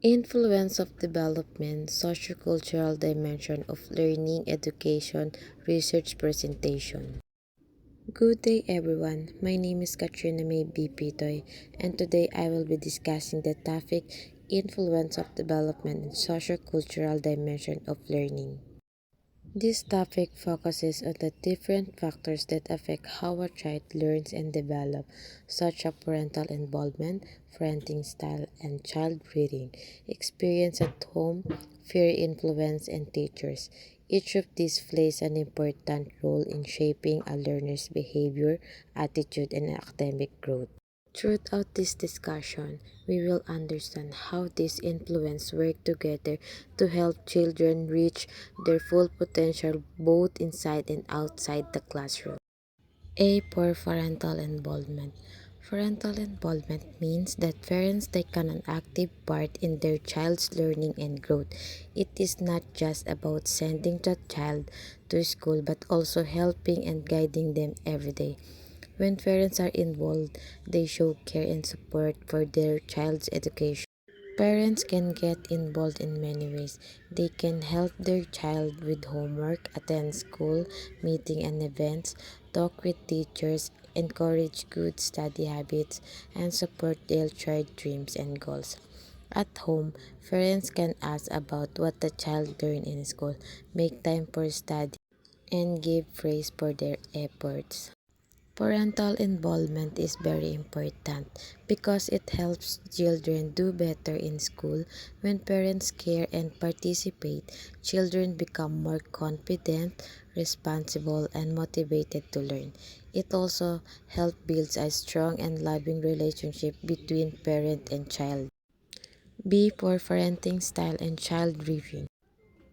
Influence of development, socio-cultural dimension of learning, education, research presentation. Good day everyone, my name is Katrina May B. Pitoy, and today I will be discussing the topic Influence of development and socio-cultural dimension of learning. This topic focuses on the different factors that affect how a child learns and develops, such as parental involvement, parenting style, and child reading, experience at home, peer influence, and teachers. Each of these plays an important role in shaping a learner's behavior, attitude, and academic growth. Throughout this discussion, we will understand how these influences work together to help children reach their full potential both inside and outside the classroom. A. For parental involvement. Parental involvement means that parents take an active part in their child's learning and growth. It is not just about sending the child to school but also helping and guiding them every day. When parents are involved, they show care and support for their child's education. Parents can get involved in many ways. They can help their child with homework, attend school, meeting and events, talk with teachers, encourage good study habits, and support their child dreams and goals. At home, parents can ask about what the child learned in school, make time for study, and give praise for their efforts. Parental involvement is very important because it helps children do better in school. When parents care and participate, children become more confident, responsible, and motivated to learn. It also helps build a strong and loving relationship between parent and child. B for parenting style and child rearing.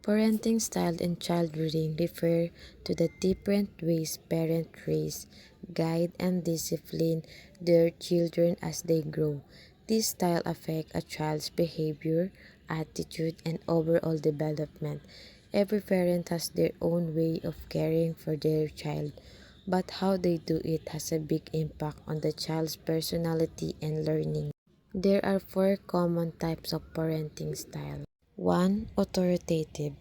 Parenting style and child rearing refer to the different ways parents raise, guide, and discipline their children as they grow. This style affects a child's behavior, attitude, and overall development. Every parent has their own way of caring for their child, but how they do it has a big impact on the child's personality and learning. There are four common types of parenting style. 1. Authoritative.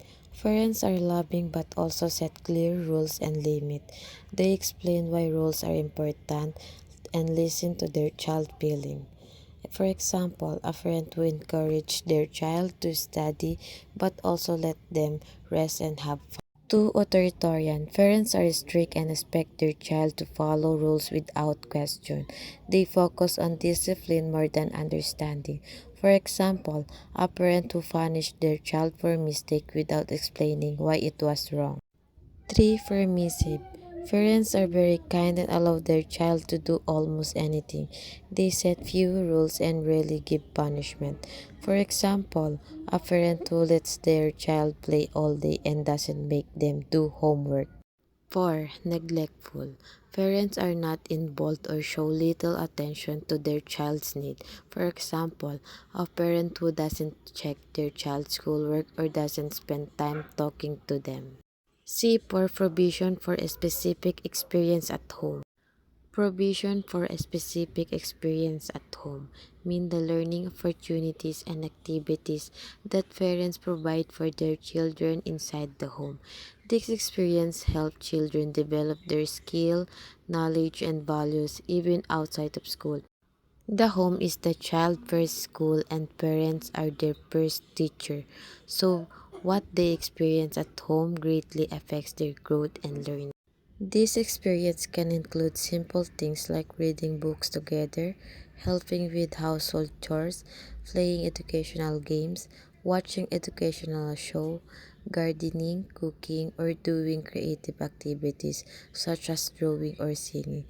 Parents are loving but also set clear rules and limits. They explain why rules are important and listen to their child's feeling. For example, a parent will encourage their child to study but also let them rest and have fun. 2. Authoritarian. Parents are strict and expect their child to follow rules without question. They focus on discipline more than understanding. For example, a parent who punished their child for a mistake without explaining why it was wrong. 3. Permissive. Parents are very kind and allow their child to do almost anything. They set few rules and rarely give punishment. For example, a parent who lets their child play all day and doesn't make them do homework. 4. Neglectful. Parents are not involved or show little attention to their child's need. For example, a parent who doesn't check their child's schoolwork or doesn't spend time talking to them. C. For provision for a specific experience at home. Provision for a specific experience at home mean the learning opportunities and activities that parents provide for their children inside the home. This experience help children develop their skill, knowledge, and values even outside of school. The home is the child's first school and parents are their first teacher. So, what they experience at home greatly affects their growth and learning. This experience can include simple things like reading books together, helping with household chores, playing educational games, watching educational show, gardening, cooking, or doing creative activities such as drawing or singing.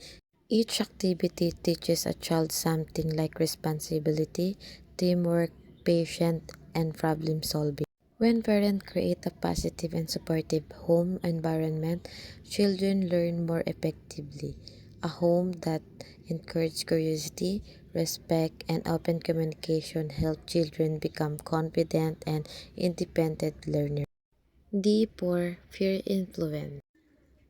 Each activity teaches a child something like responsibility, teamwork, patience, and problem solving. When parents create a positive and supportive home environment, children learn more effectively. A home that encourages curiosity, respect, and open communication help children become confident and independent learners. D. For peer influence.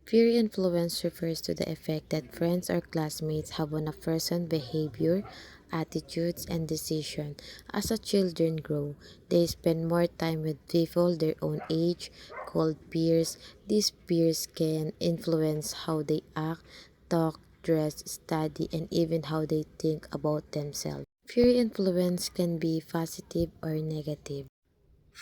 Peer influence refers to the effect that friends or classmates have on a person's behavior, attitudes, and decisions. As a children grow, they spend more time with people their own age, called peers. These peers can influence how they act, talk, dress, study, and even how they think about themselves. Peer influence can be positive or negative.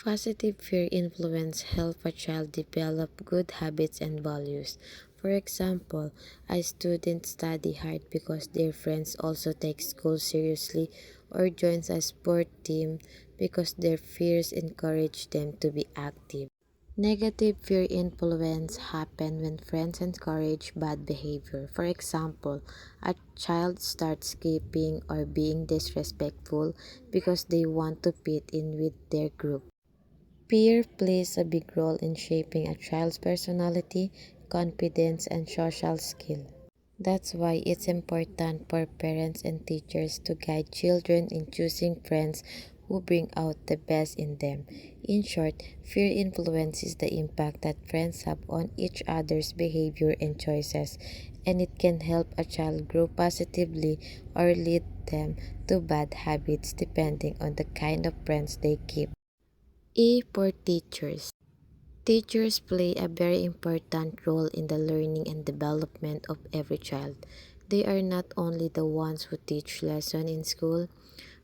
Positive peer influence help a child develop good habits and values. For example, a student study hard because their friends also take school seriously or joins a sport team because their peers encourage them to be active. Negative peer influence happen when friends encourage bad behavior. For example, a child starts skipping or being disrespectful because they want to fit in with their group. Peer plays a big role in shaping a child's personality, confidence, and social skill. That's why it's important for parents and teachers to guide children in choosing friends who bring out the best in them. In short, peer influences the impact that friends have on each other's behavior and choices, and it can help a child grow positively or lead them to bad habits depending on the kind of friends they keep. E for teachers. Teachers play a very important role in the learning and development of every child. They are not only the ones who teach lessons in school,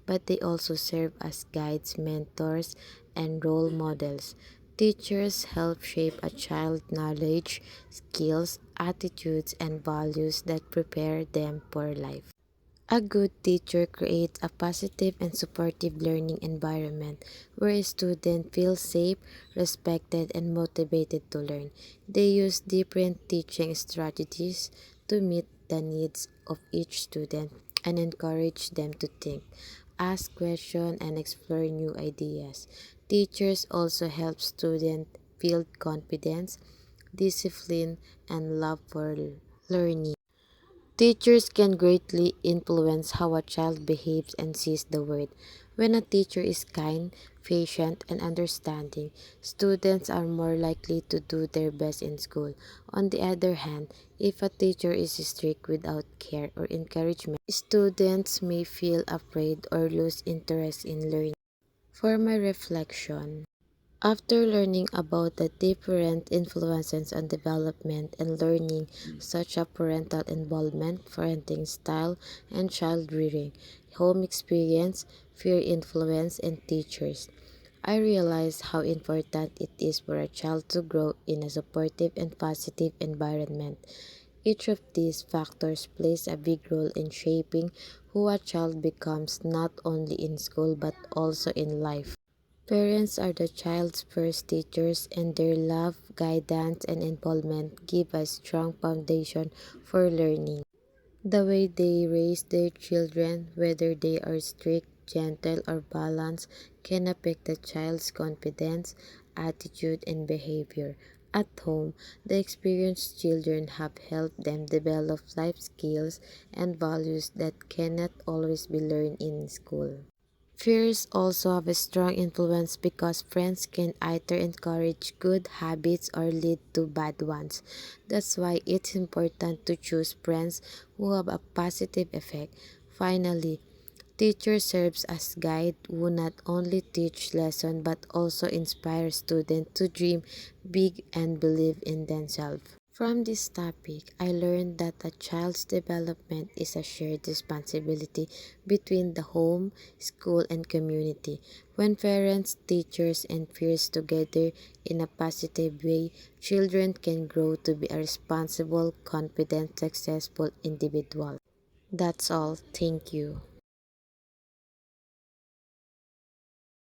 but they also serve as guides, mentors, and role models. Teachers help shape a child's knowledge, skills, attitudes, and values that prepare them for life. A good teacher creates a positive and supportive learning environment where students feel safe, respected, and motivated to learn. They use different teaching strategies to meet the needs of each student and encourage them to think, ask questions, and explore new ideas. Teachers also help students build confidence, discipline, and love for learning. Teachers can greatly influence how a child behaves and sees the world. When a teacher is kind, patient, and understanding, students are more likely to do their best in school. On the other hand, if a teacher is strict without care or encouragement, students may feel afraid or lose interest in learning. For my reflection, after learning about the different influences on development and learning, such as parental involvement, parenting style, and child rearing, home experience, peer influence, and teachers, I realized how important it is for a child to grow in a supportive and positive environment. Each of these factors plays a big role in shaping who a child becomes not only in school but also in life. Parents are the child's first teachers, and their love, guidance, and involvement give a strong foundation for learning. The way they raise their children, whether they are strict, gentle, or balanced, can affect the child's confidence, attitude, and behavior. At home, the experienced children have helped them develop life skills and values that cannot always be learned in school. Fears also have a strong influence because friends can either encourage good habits or lead to bad ones. That's why it's important to choose friends who have a positive effect. Finally, teacher serves as guide who not only teach lesson but also inspire students to dream big and believe in themselves. From this topic, I learned that a child's development is a shared responsibility between the home, school, and community. When parents, teachers, and peers together in a positive way, children can grow to be a responsible, confident, successful individual. That's all. Thank you.